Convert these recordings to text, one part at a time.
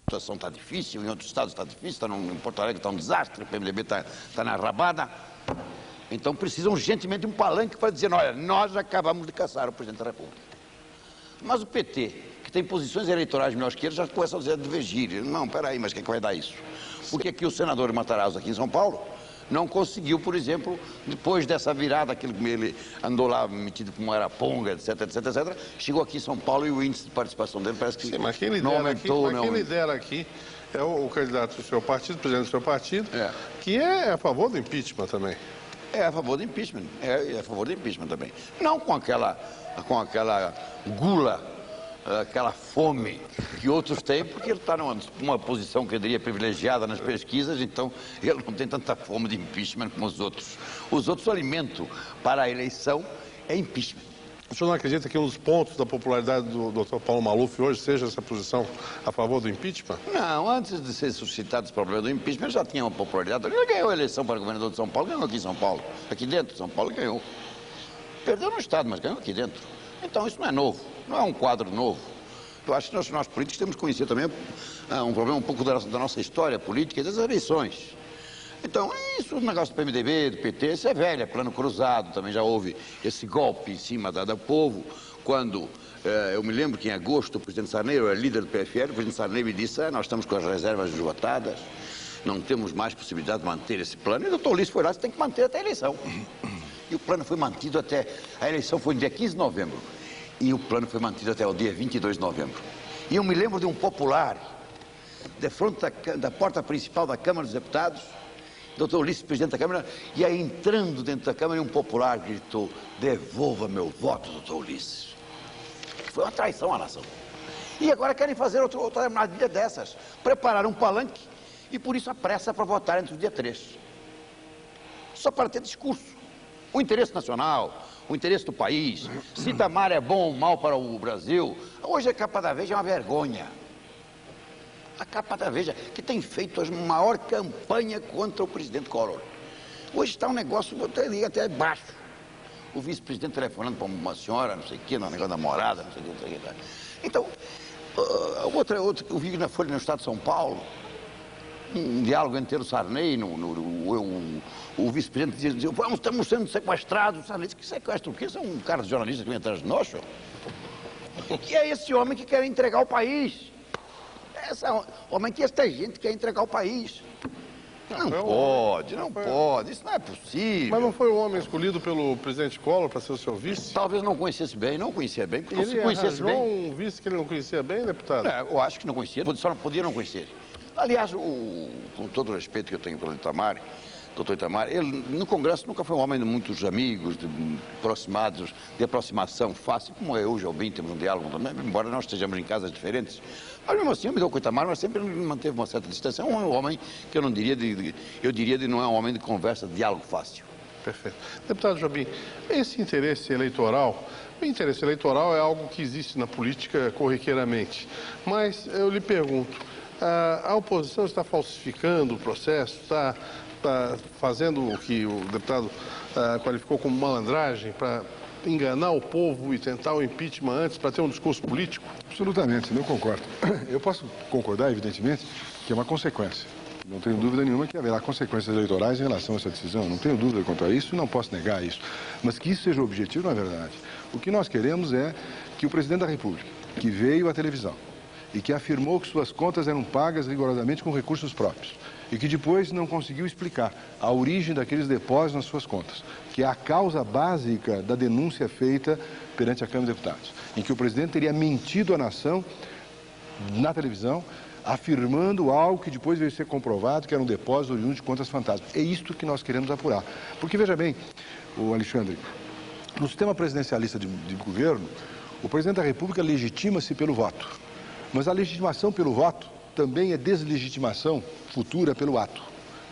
situação está difícil, em outros estados está difícil, em Porto Alegre está um desastre, o PMDB está na rabada. Então precisam urgentemente de um palanque para dizer, olha, nós acabamos de caçar o presidente da República. Mas o PT, que tem posições eleitorais melhores que ele, já começa a dizer, divergir. Não, peraí, mas quem é que vai dar isso? Porque aqui o senador Matarazzo, aqui em São Paulo, não conseguiu, por exemplo, depois dessa virada, aquilo que ele andou lá metido como araponga, etc, etc, etc, chegou aqui em São Paulo e o índice de participação dele parece que mas quem não aumentou. Quem lidera aqui é o candidato do seu partido, o presidente do seu partido, que é a favor do impeachment também. É a favor do impeachment, é a favor do impeachment também. Não com aquela gula, aquela fome que outros têm, porque ele está numa posição que eu diria privilegiada nas pesquisas, então ele não tem tanta fome de impeachment como os outros. Os outros, o alimento para a eleição é impeachment. O senhor não acredita que um dos pontos da popularidade do Dr. Paulo Maluf hoje seja essa posição a favor do impeachment? Não, antes de ser suscitado esse problema do impeachment, ele já tinha uma popularidade. Ele ganhou a eleição para governador de São Paulo, ganhou aqui em São Paulo. Aqui dentro de São Paulo ganhou. Perdeu no Estado, mas ganhou aqui dentro. Então isso não é novo, não é um quadro novo. Eu acho que nós políticos temos que conhecer também um problema um pouco da nossa história política e das eleições. Então, isso, o negócio do PMDB, do PT, isso é velho, é plano cruzado, também já houve esse golpe em cima do povo, quando, eu me lembro que em agosto o presidente Sarney, eu era líder do PFL, o presidente Sarney me disse, nós estamos com as reservas esgotadas, não temos mais possibilidade de manter esse plano, e o doutor Ulisses foi lá, você tem que manter até a eleição. E o plano foi mantido até, a eleição foi no dia 15 de novembro, e o plano foi mantido até o dia 22 de novembro. E eu me lembro de um popular, de frente da porta principal da Câmara dos Deputados, doutor Ulisses, presidente da Câmara, e aí entrando dentro da Câmara, um popular gritou, devolva meu voto, doutor Ulisses. Foi uma traição à nação. E agora querem fazer outra armadilha dessas, preparar um palanque, e por isso a pressa para votar entre o dia 3. Só para ter discurso. O interesse nacional, o interesse do país, se Itamar é bom ou mal para o Brasil, hoje a capa da Veja é uma vergonha. A capa da Veja, que tem feito a maior campanha contra o presidente Collor. Hoje está um negócio, até baixo. O vice-presidente telefonando para uma senhora, não sei o quê, no negócio da morada, não sei o quê, não sei o quê. Então, outra que eu vi na Folha no Estado de São Paulo, um diálogo entre o Sarney, o vice-presidente dizia, estamos sendo sequestrados. O Sarney disse, que sequestro o quê? Você é um cara de jornalista que vem atrás de nós, senhor? Que é esse homem que quer entregar o país. Homem que esta gente quer entregar o país. Não pode, isso não é possível. Mas não foi o homem escolhido pelo presidente Collor para ser o seu vice? Talvez não conhecesse bem, não conhecia bem, porque ele se conhecesse bem... um vice que ele não conhecia bem, deputado? Eu acho que não conhecia, só não podia não conhecer. Aliás, com todo o respeito que eu tenho pelo Itamar, doutor Itamar, ele no Congresso nunca foi um homem de muitos amigos, aproximados, de aproximação fácil, como eu, o Jobim, temos um diálogo também, embora nós estejamos em casas diferentes. Mas mesmo assim, eu me dou com o Itamar, mas sempre manteve uma certa distância. É um homem que eu não diria, eu diria de não é um homem de conversa, de diálogo fácil. Perfeito. Deputado Jobim, esse interesse eleitoral, o interesse eleitoral é algo que existe na política corriqueiramente, mas eu lhe pergunto, a oposição está falsificando o processo, está fazendo o que o deputado qualificou como malandragem para enganar o povo e tentar o impeachment antes para ter um discurso político? Absolutamente, eu concordo. Eu posso concordar, evidentemente, que é uma consequência. Não tenho dúvida nenhuma que haverá consequências eleitorais em relação a essa decisão. Não tenho dúvida quanto a isso, não posso negar isso. Mas que isso seja o objetivo, não é verdade. O que nós queremos é que o presidente da República, que veio à televisão e que afirmou que suas contas eram pagas rigorosamente com recursos próprios e que depois não conseguiu explicar a origem daqueles depósitos nas suas contas, que é a causa básica da denúncia feita perante a Câmara de Deputados, em que o presidente teria mentido à nação na televisão, afirmando algo que depois veio ser comprovado que era um depósito oriundo de contas fantasmas. É isto que nós queremos apurar. Porque, veja bem, o Alexandre, no sistema presidencialista de governo, o presidente da República legitima-se pelo voto. Mas a legitimação pelo voto também é deslegitimação futura pelo ato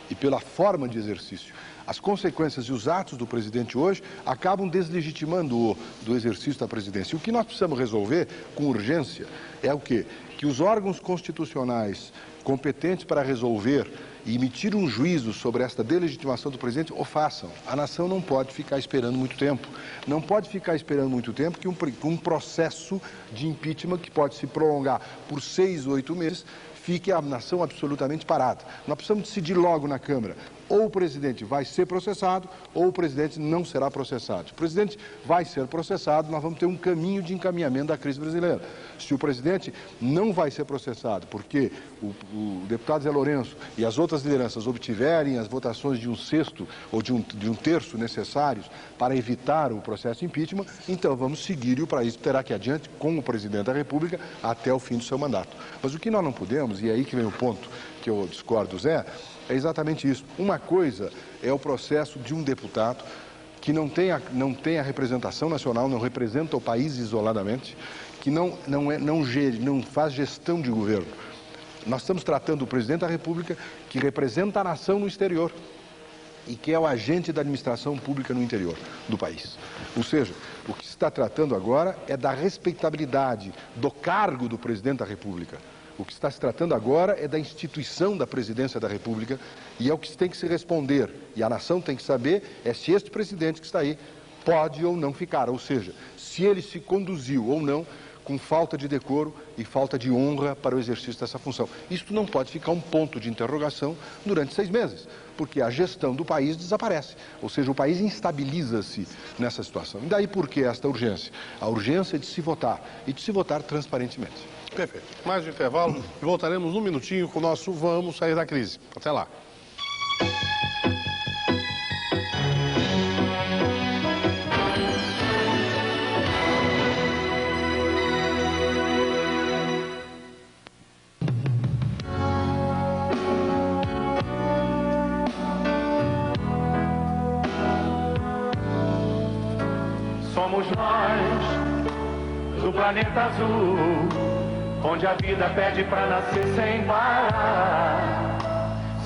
e pela forma de exercício. As consequências e os atos do presidente hoje acabam deslegitimando do exercício da presidência. O que nós precisamos resolver com urgência é o quê? Que os órgãos constitucionais competentes para resolver e emitir um juízo sobre esta delegitimação do presidente, o façam. A nação não pode ficar esperando muito tempo. Não pode ficar esperando muito tempo que um processo de impeachment que pode se prolongar por 6 ou 8 meses, fique a nação absolutamente parada. Nós precisamos decidir logo na Câmara. Ou o presidente vai ser processado, ou o presidente não será processado. Se o presidente vai ser processado, nós vamos ter um caminho de encaminhamento da crise brasileira. Se o presidente não vai ser processado, porque o deputado Zé Lourenço e as outras lideranças obtiverem as votações de 1/6 ou de um terço necessários para evitar o processo de impeachment, então vamos seguir e o país terá que ir adiante com o presidente da República até o fim do seu mandato. Mas o que nós não podemos, e é aí que vem o ponto que eu discordo, Zé, é exatamente isso. Uma coisa é o processo de um deputado que não tem a representação nacional, não representa o país isoladamente, que não faz gestão de governo. Nós estamos tratando do presidente da República que representa a nação no exterior e que é o agente da administração pública no interior do país. Ou seja, o que se está tratando agora é da respeitabilidade do cargo do presidente da República. O que está se tratando agora é da instituição da presidência da República e é o que tem que se responder. E a nação tem que saber se este presidente que está aí pode ou não ficar. Ou seja, se ele se conduziu ou não com falta de decoro e falta de honra para o exercício dessa função. Isto não pode ficar um ponto de interrogação durante 6 meses, porque a gestão do país desaparece. Ou seja, o país instabiliza-se nessa situação. E daí por que esta urgência? A urgência de se votar e de se votar transparentemente. Perfeito. Mais um intervalo e voltaremos num minutinho com o nosso Vamos Sair da Crise. Até lá. Somos nós, do planeta azul, onde a vida pede pra nascer sem parar.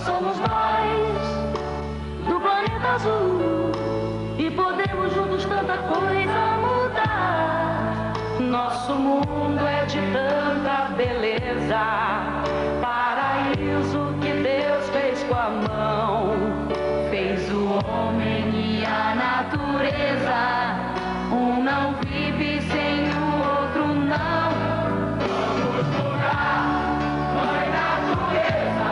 Somos nós, do planeta azul, e podemos juntos tanta coisa mudar. Nosso mundo é de tanta beleza, paraíso que Deus fez com a mão. Fez o homem e a natureza, um não vive sem o outro não. Vamos morar, mãe natureza,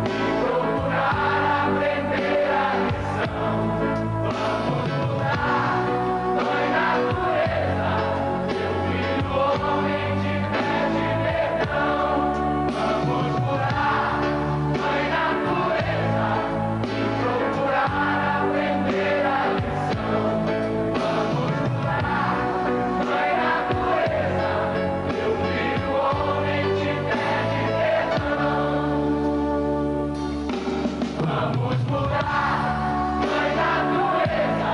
e procurar aprender a lição. Vamos morar, mãe natureza, seu filho homem te pede perdão. Vamos morar, mãe natureza, e procurar aprender a lição. Vamos morar, mãe natureza, seu filho homem te pede perdão. Vamos morar, mãe natureza,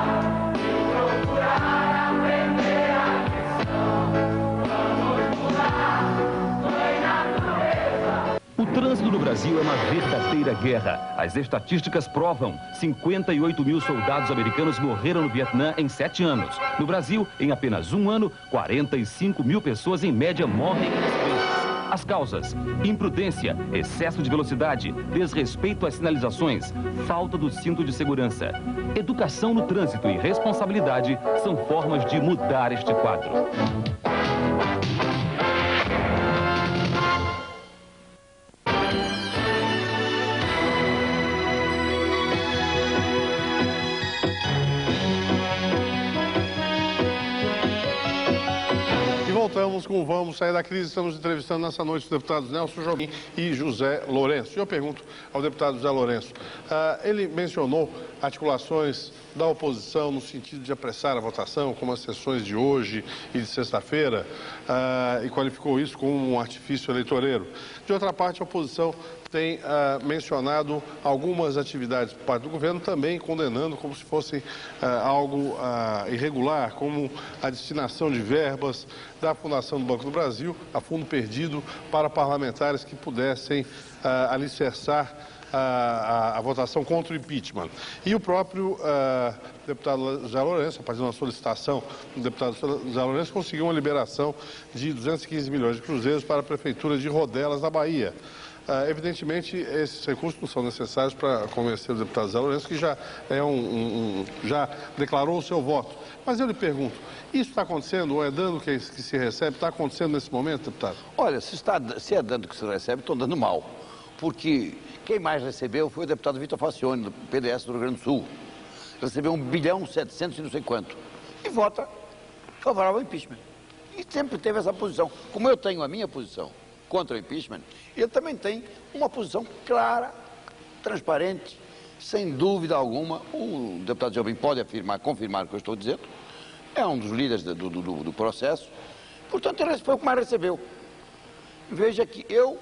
e procurar aprender a lição. Vamos morar, mãe natureza. O trânsito no Brasil é uma verdadeira guerra. As estatísticas provam: 58 mil soldados americanos morreram no Vietnã em 7 anos. No Brasil, em apenas um ano, 45 mil pessoas em média morrem em acidentes. As causas: imprudência, excesso de velocidade, desrespeito às sinalizações, falta do cinto de segurança. Educação no trânsito e responsabilidade são formas de mudar este quadro. Voltamos com o Vamos Sair da Crise. Estamos entrevistando nessa noite os deputados Nelson Jobim e José Lourenço. E eu pergunto ao deputado José Lourenço, ele mencionou articulações da oposição no sentido de apressar a votação, como as sessões de hoje e de sexta-feira, e qualificou isso como um artifício eleitoreiro. De outra parte, a oposição tem mencionado algumas atividades por parte do governo, também condenando como se fossem algo irregular, como a destinação de verbas da Fundação do Banco do Brasil a fundo perdido para parlamentares que pudessem alicerçar a votação contra o impeachment. E o próprio deputado José Lourenço, a partir de uma solicitação do deputado José Lourenço, conseguiu uma liberação de 215 milhões de cruzeiros para a Prefeitura de Rodelas, na Bahia. Evidentemente, esses recursos não são necessários para convencer o deputado Zé Lourenço, que já já declarou o seu voto. Mas eu lhe pergunto, isso está acontecendo, ou é dano que se recebe, está acontecendo nesse momento, deputado? Olha, se é dano que se recebe, estão dando mal. Porque quem mais recebeu foi o deputado Vitor Facione, do PDS do Rio Grande do Sul. Recebeu 1.700.000 e não sei quanto. E vota favorável ao impeachment. E sempre teve essa posição. Como eu tenho a minha posição contra o impeachment, ele também tem uma posição clara, transparente, sem dúvida alguma. O deputado Jobim pode confirmar o que eu estou dizendo. É um dos líderes do processo. Portanto, ele foi o que mais recebeu. Veja que eu,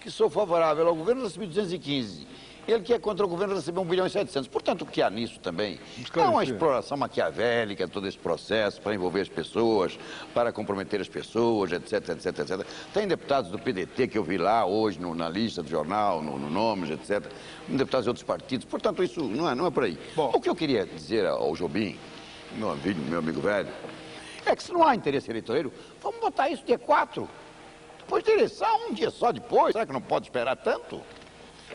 que sou favorável ao governo, recebi 215. Ele que é contra o governo recebeu 1.700.000. Portanto, o que há nisso também é uma exploração maquiavélica de todo esse processo para envolver as pessoas, para comprometer as pessoas, etc, etc, etc. Tem deputados do PDT que eu vi lá hoje na lista do jornal, no Nomes, etc. Deputados de outros partidos. Portanto, isso não é por aí. Bom, o que eu queria dizer ao Jobim, meu amigo velho, é que se não há interesse eleitoreiro, vamos botar isso dia 4. Depois da eleição, um dia só depois. Será que não pode esperar tanto?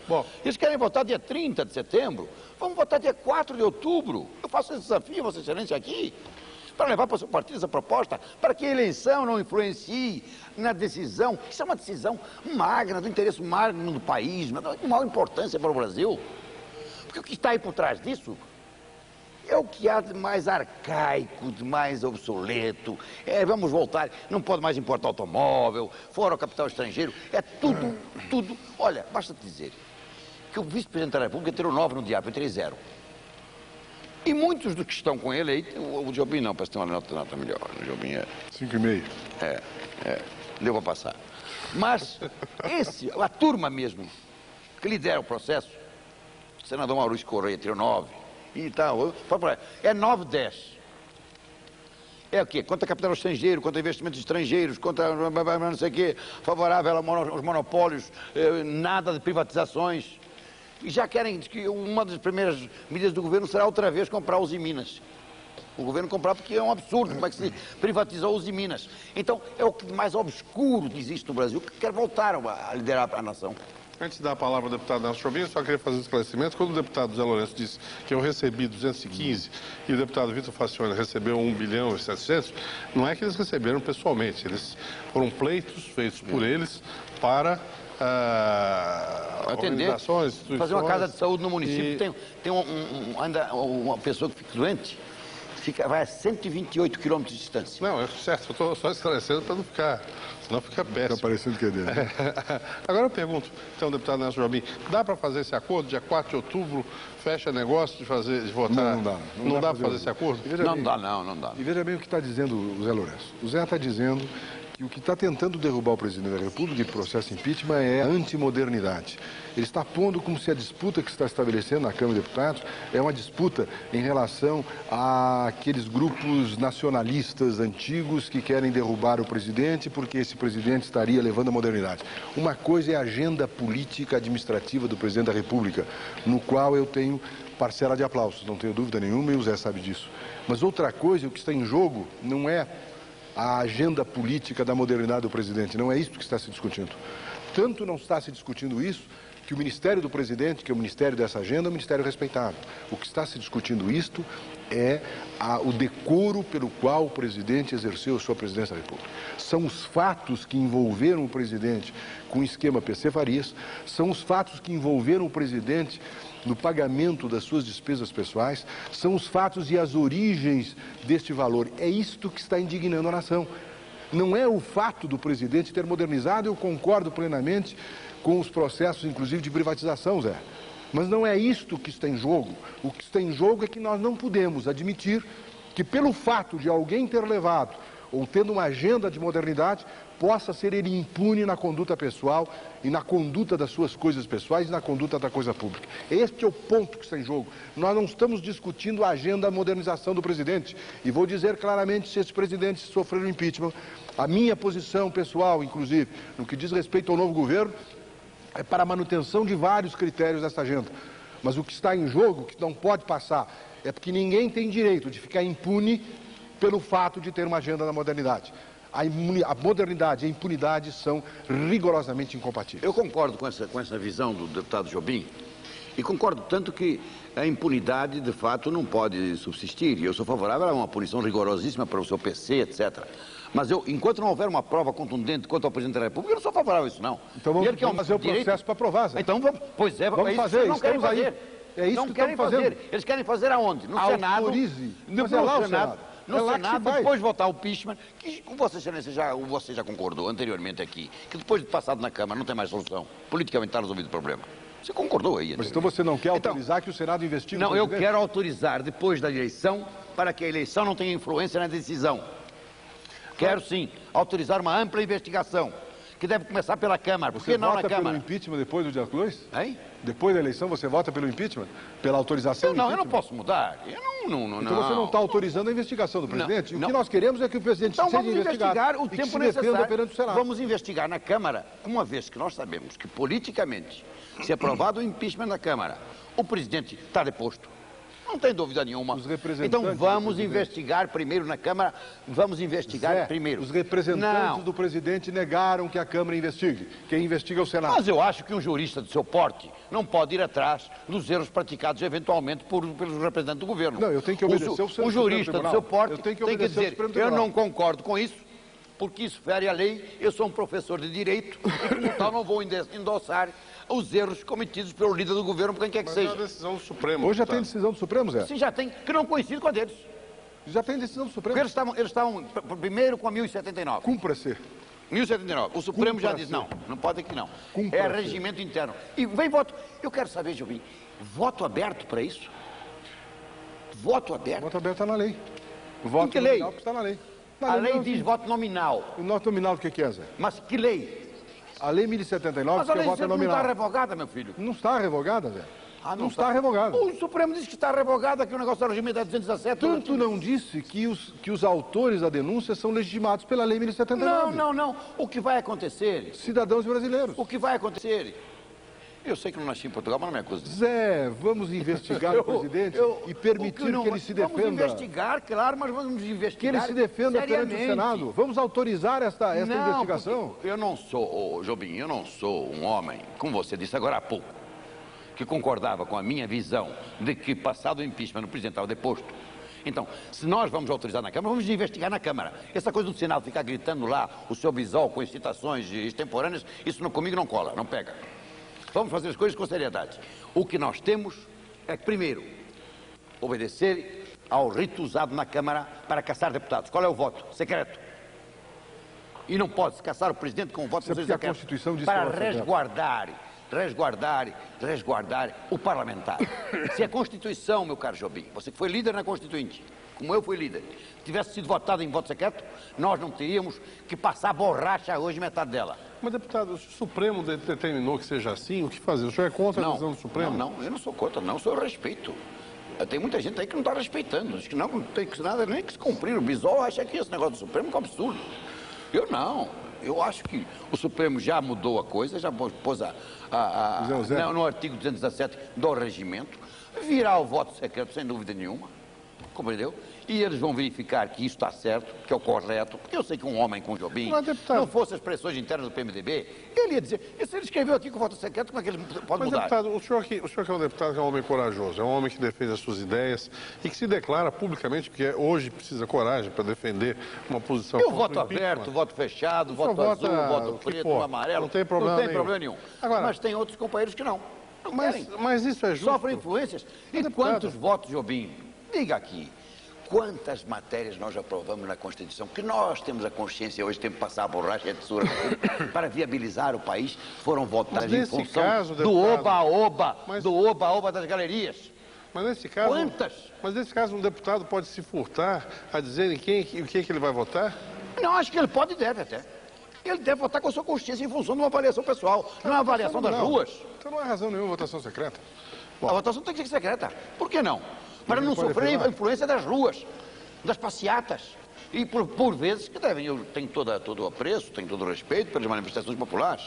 Bom, eles querem votar dia 30 de setembro, vamos votar dia 4 de outubro. Eu faço esse desafio, Vossa Excelência, aqui, para levar para o seu partido essa proposta, para que a eleição não influencie na decisão. Isso é uma decisão magna, do interesse magno do país, de maior importância para o Brasil. Porque o que está aí por trás disso é o que há de mais arcaico, de mais obsoleto. Vamos voltar, não pode mais importar automóvel, fora o capital estrangeiro, tudo. Olha, basta te dizer que o vice-presidente da República tirou 9 no diabo, eu tirei 0. E muitos dos que estão com ele aí, o Jobim não, parece que tem uma nota melhor, o Jobim é... 5,5. Deu para passar. Mas a turma mesmo, que lidera o processo, o senador Maurício Correia tirou 9, e tal, é 9, 10. É o quê? Contra capital estrangeiro, contra investimentos estrangeiros, contra não sei o quê, favorável aos monopólios, nada de privatizações. E já querem que uma das primeiras medidas do governo será outra vez comprar Uzi Minas. O governo comprar porque é um absurdo, como é que se privatizou Uzi Minas. Então, é o que mais obscuro que existe no Brasil, que quer voltar a liderar a nação. Antes de dar a palavra ao deputado Nelson Jobim, eu só queria fazer um esclarecimento. Quando o deputado Zé Lourenço disse que eu recebi 215 e o deputado Vitor Facione recebeu 1.700.000, não é que eles receberam pessoalmente. Eles foram pleitos feitos por eles para organizações, instituições. Fazer uma casa de saúde no município. Tem ainda uma pessoa que fica doente, vai a 128 quilômetros de distância. Não, é certo. Eu estou só esclarecendo para não ficar... Senão fica péssimo. Fica parecendo que é dele. Agora eu pergunto, então, deputado Nelson Jobim, dá para fazer esse acordo? Dia 4 de outubro, fecha negócio de votar? Não dá. Não dá para fazer esse acordo? Não dá. E veja bem o que está dizendo o Zé Lourenço. O Zé está dizendo que o que está tentando derrubar o presidente da República e processo impeachment é a antimodernidade. Ele está pondo como se a disputa que está estabelecendo na Câmara de Deputados é uma disputa em relação àqueles grupos nacionalistas antigos que querem derrubar o presidente porque esse presidente estaria levando a modernidade. Uma coisa é a agenda política administrativa do presidente da República, no qual eu tenho parcela de aplausos, não tenho dúvida nenhuma, e o Zé sabe disso. Mas outra coisa, o que está em jogo não é a agenda política da modernidade do presidente, não é isso que está se discutindo. Tanto não está se discutindo isso, que o Ministério do Presidente, que é o Ministério dessa agenda, é um Ministério respeitável. O que está se discutindo isto é o decoro pelo qual o presidente exerceu a sua presidência da República. São os fatos que envolveram o presidente com o esquema PC Farias, são os fatos que envolveram o presidente no pagamento das suas despesas pessoais, são os fatos e as origens deste valor. É isto que está indignando a nação. Não é o fato do presidente ter modernizado, eu concordo plenamente com os processos, inclusive, de privatização, Zé. Mas não é isto que está em jogo. O que está em jogo é que nós não podemos admitir que, pelo fato de alguém ter levado ou tendo uma agenda de modernidade, possa ser ele impune na conduta pessoal e na conduta das suas coisas pessoais e na conduta da coisa pública. Este é o ponto que está em jogo. Nós não estamos discutindo a agenda da modernização do presidente. E vou dizer claramente, se esse presidente sofrer o impeachment, a minha posição pessoal, inclusive, no que diz respeito ao novo governo, é para a manutenção de vários critérios dessa agenda. Mas o que está em jogo, que não pode passar, é porque ninguém tem direito de ficar impune pelo fato de ter uma agenda da modernidade. A modernidade e a impunidade são rigorosamente incompatíveis. Eu concordo com essa visão do deputado Jobim e concordo tanto que a impunidade, de fato, não pode subsistir. E eu sou favorável a uma punição rigorosíssima para o seu PC, etc. Mas enquanto não houver uma prova contundente quanto ao presidente da República, eu não sou favorável a isso, não. Então vamos fazer o processo para provar, Zé. Então vamos, pois é, vamos fazer, não querem estamos fazer. aí. É isso não que querem estamos fazer. fazendo. Eles querem fazer aonde? No Autorize. Senado. Mas é lá o Senado. No É lá que se Senado, vai. depois de votar o impeachment, que Vossa Excelência você já concordou anteriormente aqui, que depois de passado na Câmara não tem mais solução. Politicamente está resolvido o problema. Você concordou aí. Mas então você não quer autorizar que o Senado investigue Não, o eu presidente? quero autorizar depois da eleição para que a eleição não tenha influência na decisão. Quero sim autorizar uma ampla investigação, que deve começar pela Câmara. Por Você que não na vota pelo Câmara? impeachment depois do dia 2? Hein? Depois da eleição você vota pelo impeachment? Pela autorização do Eu não impeachment? posso mudar. Eu não. Então você não está autorizando a investigação do presidente? não. O que nós queremos é que o presidente Então seja vamos investigado investigar o e que tempo se defenda necessário. perante o Senado. Vamos investigar na Câmara, uma vez que nós sabemos que politicamente, se aprovado o impeachment na Câmara, o presidente está deposto. Não tem dúvida nenhuma. Os representantes Então vamos do presidente. investigar primeiro na Câmara, vamos investigar Zé, primeiro. os representantes Não. do presidente negaram que a Câmara investigue. Quem investiga é o Senado. Mas eu acho que um jurista do seu porte não pode ir atrás dos erros praticados eventualmente pelos representantes do governo. Não, eu tenho que obedecer ao Supremo Um jurista do Tribunal. seu porte Eu tenho que tem que obedecer ao dizer, Supremo eu Tribunal. não concordo com isso, porque isso fere a lei, eu sou um professor de direito e, como tal, não vou endossar os erros cometidos pelo líder do governo, por quem quer que Mas é seja. uma decisão do Supremo. Hoje já deputado. tem decisão do Supremo, Zé? Se já tem, que não coincide com a deles. Já tem decisão do Supremo. Porque eles estavam primeiro com a 1079. Cumpra-se. 1079. O Supremo já Cumpra-se. diz, não pode aqui não. Cumpra-se. É regimento interno. E vem voto. Eu quero saber, Jobim, voto aberto para isso? Voto aberto? Voto aberto está na lei. O voto que lei? nominal está na lei. A lei diz voto nominal. O voto nominal do que é, Zé? Mas que lei? A lei 1079 Mas diz a que é lei voto sempre não nominal. está revogada, meu filho. Não está revogada, Zé. Ah, não está revogada. O Supremo diz que está revogada, que o negócio do regimento é 217. Tanto não disse que os autores da denúncia são legitimados pela lei 1079. Não. O que vai acontecer? Cidadãos brasileiros. O que vai acontecer? Eu sei que não nasci em Portugal, mas não me acusa. Zé, vamos investigar o presidente e permitir que ele se defenda. Vamos investigar, claro, mas vamos investigar Que ele se defenda perante o seriamente. Senado. Vamos autorizar esta Não, investigação. porque eu não sou, Jobim, eu não sou um homem, como você disse agora há pouco, que concordava com a minha visão de que, passado o impeachment, o presidente estava deposto. Então, se nós vamos autorizar na Câmara, vamos investigar na Câmara. Essa coisa do Senado ficar gritando lá o seu bisol com excitações extemporâneas, isso comigo não cola, não pega. Vamos fazer as coisas com seriedade. O que nós temos é, primeiro, obedecer ao rito usado na Câmara para caçar deputados. Qual é o voto? Secreto. E não pode-se caçar o presidente com o voto Isso é porque a secreto. Constituição diz que para é voto secreto. resguardar o parlamentar. Se a Constituição, meu caro Jobim, você que foi líder na Constituinte, como eu fui líder, tivesse sido votado em voto secreto, nós não teríamos que passar borracha hoje metade dela. Mas, deputado, se o Supremo determinou que seja assim, o que fazer? O senhor é contra a decisão do Supremo? Não, eu não sou contra, não, eu respeito. Tem muita gente aí que não está respeitando, diz que não tem que nada nem que se cumprir. O Bisol acha que esse negócio do Supremo é um absurdo. Eu não. Eu acho que o Supremo já mudou a coisa, já pôs no artigo 217 do regimento, virá o voto secreto sem dúvida nenhuma, compreendeu? E eles vão verificar que isso está certo, que é o correto, porque eu sei que um homem com Jobim, não fosse as pressões internas do PMDB, ele ia dizer, e se ele escreveu aqui com o voto secreto, como é que ele pode Mas, mudar? deputado, o senhor que é um deputado que é um homem corajoso, é um homem que defende as suas ideias e que se declara publicamente, porque hoje precisa coragem para defender uma posição Eu contra o voto impeachment. aberto, voto fechado, Só voto azul, vota voto o que preto, for. amarelo. Não tem problema nenhum. Agora, mas tem outros companheiros que não. Não querem. Mas isso é justo? Sofrem influências. E quantos votos, Jobim? Diga aqui. Quantas matérias nós aprovamos na Constituição, que nós temos a consciência hoje, temos que passar a borracha e a tesoura para viabilizar o país, foram votadas em função do oba-oba das galerias. Mas nesse caso, Quantas? Mas nesse caso um deputado pode se furtar a dizer em o que ele vai votar? Não, acho que ele pode e deve até. Ele deve votar com a sua consciência em função de uma avaliação pessoal, não é uma avaliação das ruas. Então não há razão nenhuma votação secreta. A votação tem que ser secreta. Por que não? Para não sofrer a influência das ruas, das passeatas. E por vezes que devem, eu tenho todo o apreço, tenho todo o respeito pelas manifestações populares.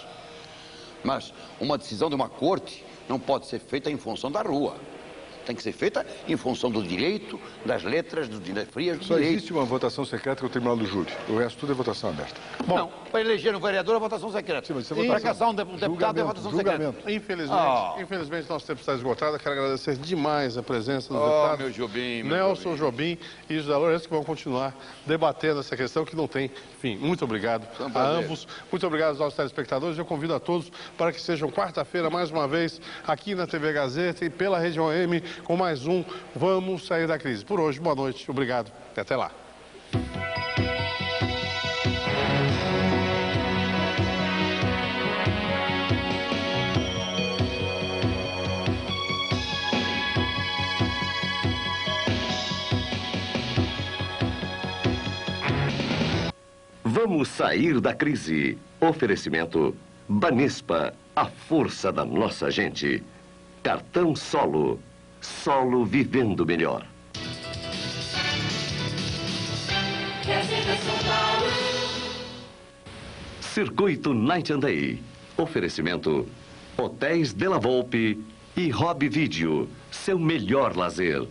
Mas uma decisão de uma corte não pode ser feita em função da rua. Tem que ser feita em função do direito, das letras, das frias do Só direito. existe uma votação secreta com o Tribunal do Júri. O resto tudo é votação aberta. Não, para eleger um vereador é votação secreta. Sim, mas isso é Para votação. caçar um deputado é votação Julgamento. secreta. Infelizmente, nosso tempo está esgotado. Quero agradecer demais a presença dos Oh, deputados meu Jobim, meu Nelson Jobim e José Lourenço, que vão continuar debatendo essa questão que não tem fim. Muito obrigado Foi um a prazer. ambos. Muito obrigado aos nossos telespectadores. Eu convido a todos para que sejam quarta-feira, mais uma vez, aqui na TV Gazeta e pela Rede OM, com mais um Vamos Sair da Crise. Por hoje, boa noite, obrigado e até lá. Vamos sair da crise. Oferecimento Banespa, a força da nossa gente. Cartão Solo. Solo vivendo melhor. Circuito Night and Day. Oferecimento Hotéis de la Volpe e Hobby Video, seu melhor lazer.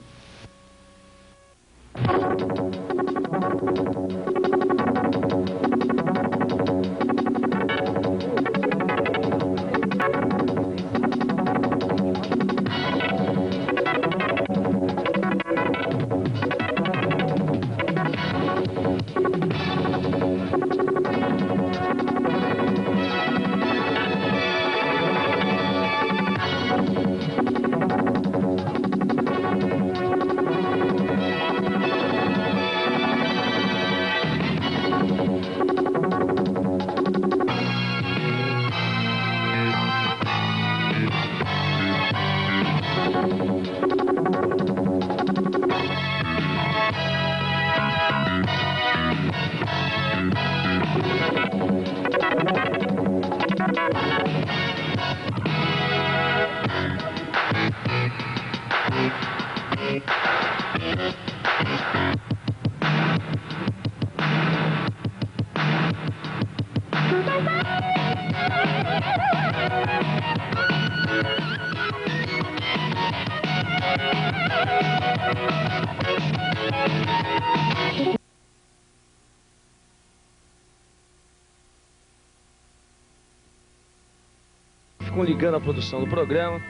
Ficam ligando a produção do programa,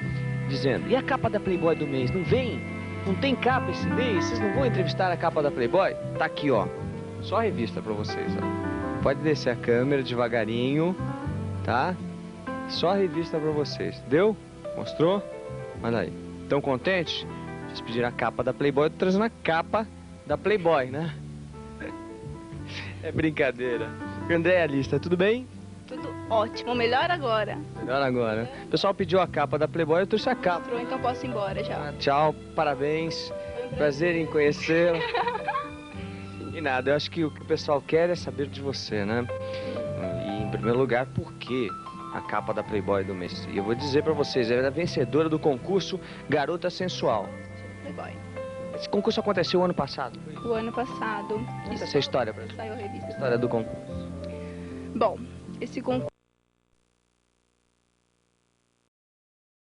dizendo: e a capa da Playboy do mês? Não vem? Não tem capa esse mês? Vocês não vão entrevistar a capa da Playboy? Tá aqui, ó. Só a revista pra vocês, ó. Pode descer a câmera devagarinho, tá? Só a revista pra vocês. Deu? Mostrou? Olha aí. Tão contentes? Vocês pediram a capa da Playboy, eu tô trazendo a capa da Playboy, né? É brincadeira. André Alista, tudo bem? Tudo ótimo, melhor agora. Melhor agora. O pessoal pediu a capa da Playboy, eu trouxe a capa. Entrou, então posso ir embora já. Tchau, parabéns. Prazer em conhecê-lo. E nada, eu acho que o que o pessoal quer é saber de você, né? E em primeiro lugar, por que a capa da Playboy do mês? E eu vou dizer pra vocês, ela é a vencedora do concurso Garota Sensual. Playboy. Esse concurso aconteceu ano passado? O ano passado. Conta essa história pra gente. Saiu a revista. História do concurso. Bom, esse concurso